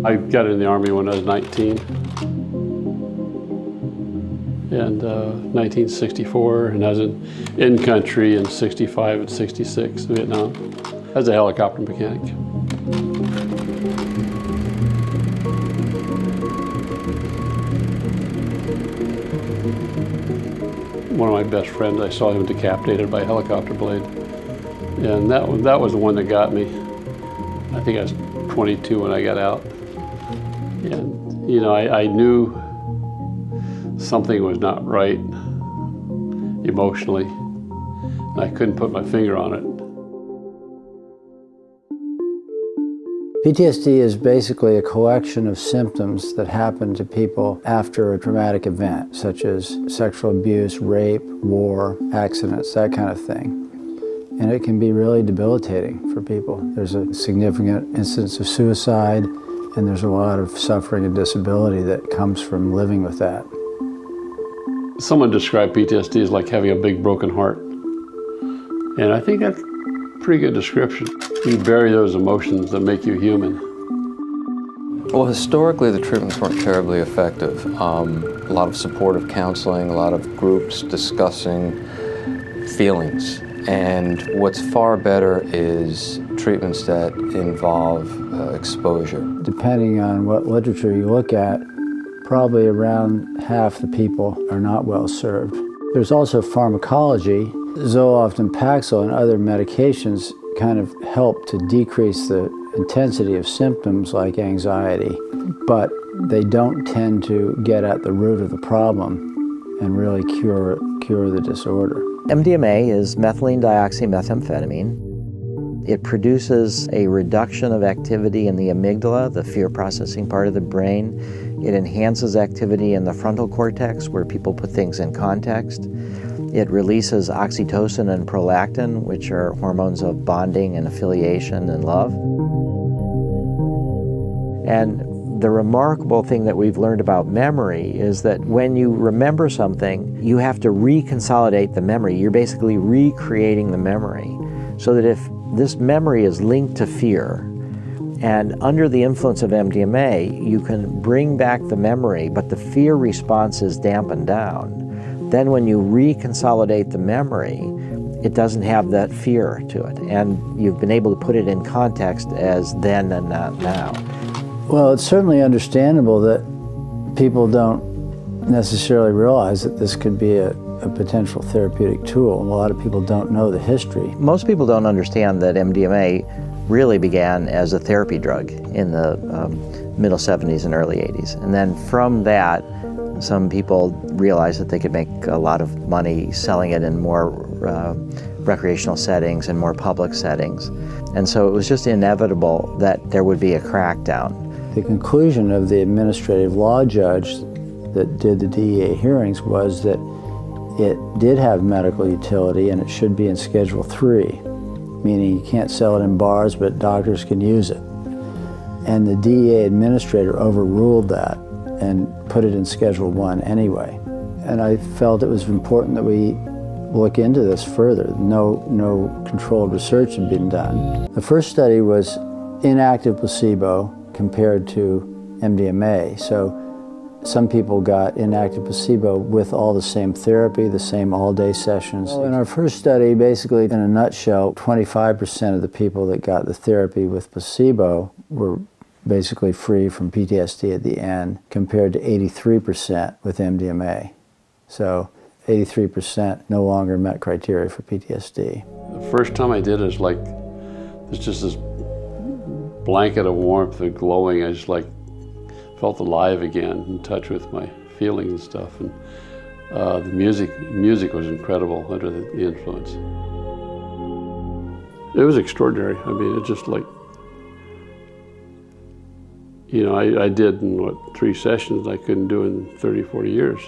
I got in the Army when I was 19. And 1964, and I was in country in 65 and 66 in Vietnam as a helicopter mechanic. One of my best friends, I saw him decapitated by a helicopter blade. And that was the one that got me. I think I was 22 when I got out. And, you know, I knew something was not right emotionally, and I couldn't put my finger on it. PTSD is basically a collection of symptoms that happen to people after a traumatic event, such as sexual abuse, rape, war, accidents, that kind of thing. And it can be really debilitating for people. There's a significant incidence of suicide, and there's a lot of suffering and disability that comes from living with that. Someone described PTSD as like having a big broken heart. And I think that's a pretty good description. You bury those emotions that make you human. Well, historically, the treatments weren't terribly effective. A lot of supportive counseling, a lot of groups discussing feelings. And what's far better is treatments that involve exposure. Depending on what literature you look at, probably around half the people are not well served. There's also pharmacology. Zoloft and Paxil and other medications kind of help to decrease the intensity of symptoms like anxiety, but they don't tend to get at the root of the problem and really cure the disorder. MDMA is methylene dioxymethamphetamine. It produces a reduction of activity in the amygdala, the fear processing part of the brain. It enhances activity in the frontal cortex, where people put things in context. It releases oxytocin and prolactin, which are hormones of bonding and affiliation and love. And the remarkable thing that we've learned about memory is that when you remember something, you have to reconsolidate the memory. You're basically recreating the memory, so that if this memory is linked to fear, and under the influence of MDMA, you can bring back the memory, but the fear response is dampened down. Then when you reconsolidate the memory, it doesn't have that fear to it, and you've been able to put it in context as then and not now. Well, it's certainly understandable that people don't necessarily realize that this could be a potential therapeutic tool. A lot of people don't know the history. Most people don't understand that MDMA really began as a therapy drug in the middle 70s and early 80s. And then from that, some people realized that they could make a lot of money selling it in more recreational settings and more public settings. And so it was just inevitable that there would be a crackdown. The conclusion of the administrative law judge that did the DEA hearings was that it did have medical utility and it should be in Schedule 3, meaning you can't sell it in bars, but doctors can use it. And the DEA administrator overruled that and put it in Schedule 1 anyway. And I felt it was important that we look into this further. No controlled research had been done. The first study was inactive placebo compared to MDMA. So some people got inactive placebo with all the same therapy, the same all-day sessions. In our first study, basically, in a nutshell, 25% of the people that got the therapy with placebo were basically free from PTSD at the end, compared to 83% with MDMA. So 83% no longer met criteria for PTSD. The first time I did it, it's like, there's just this blanket of warmth and glowing. I just like felt alive again, in touch with my feelings and stuff. And the music was incredible under the influence. It was extraordinary. I mean, it just like, you know, I did in, 3 sessions I couldn't do in 30, 40 years.